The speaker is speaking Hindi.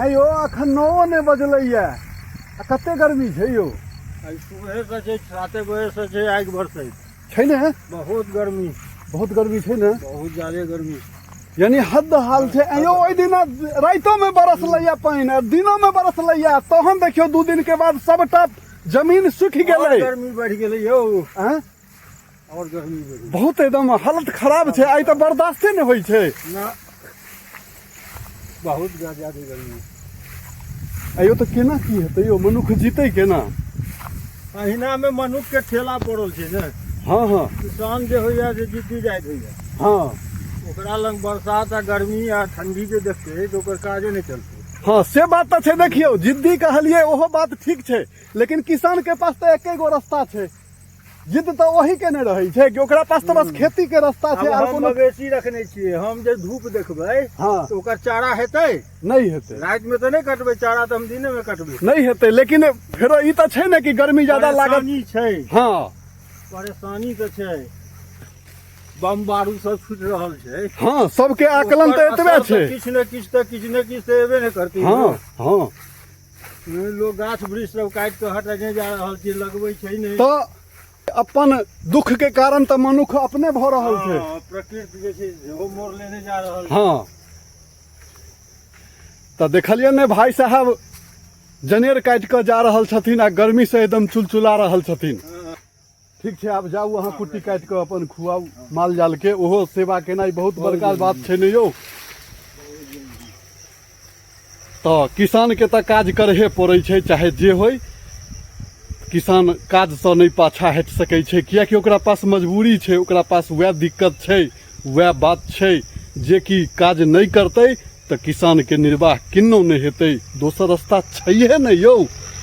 आइ यौ अखन 9 नहि बजलैया कते गर्मी छै यौ। आई सुबह से छै 7 बजे से छै आगि बरसै छै ने बहुत गर्मी छै ने बहुत ज्यादा गर्मी यानी हद हाल छै। आइ यौ ओहि दिन राइतो में बरसलैया पानि दिनों में बरसलैया तहन देखियो 2 दिन के बाद सबटा जमीन सूखि गेलै। गर्मी बढ़ गेलै यौ हैं और गर्मी बढ़ गेलै बहुत एकदम हालत खराब छै। आइ तऽ बर्दाश्ते नहि होइ छै ना बहुत ज्यादा गर्मी। आइयो तऽ केना की हेतै यौ मनुख जीतै केना। अहिना में मनुख के ठेला पड़ल छै ने। हाँ हाँ किसान जे होइया से जिद्दी जाइत होइया हाँ ओकरा लग बरसात आ गर्मी आ ठंडी के देखते तो ओकर काजे नहीं चलते। हाँ से बात तो छै। देखियो जिद्दी कहलिए ओहो बात ठीक छै लेकिन किसान के पास तो एके गो रास्ता छै। जिद तो वही के नहीं रहे छै कि ओकरा पास तो बस खेती के रास्ता छै। अब हम मवेशी रखने छियै हम जे धूप देखबै हाँ तो ओकर चारा हेतै नहीं हेतै रात में तो नहीं कटबै चारा तो हम दिने में कटबै नहीं हेतै। लेकिन फेरो ई तो छै ने कि गर्मी ज्यादा लागत परेशानी छै। हाँ परेशानी तो छै बम बारूद सब फूट रहल छै। हाँ सबके आकलन तो एतबे छै। किछ ने किछ तो एबे नहीं करतै। हाँ हाँ लोग गाछ वृक्ष सब काट के हटने जा रहल छै लगबै छै नहीं तो अपन दुख के कारण तो मनुख अपने भ रहल छै। प्रकृति जे छै सेहो मोड़ लेने जा रहल छै। हाँ तो देखलिए ने भाई साहब जनेर काट के जा रहल छथिन आ गर्मी से एकदम चुलचुला रहल छथिन। ठीक छै आब जाऊ अहाँ कुट्टी काट के अपन खुआऊ माल जाल के ओहो सेवा केनाइ बहुत बड़का बात छै ने यौ। तो किसान के तो काज करहे पड़ै छै चाहे जे होय। किसान काज से नहीं पाछा हट सकै छै कियाकि ओकरा पास मजबूरी छै ओकरा पास वह दिक्कत छै वह बात छै जे कि काज नहीं करतै तो किसान के निर्वाह किन्नो नहीं हेतै। दोसर रास्ता छैहे नहीं यौ।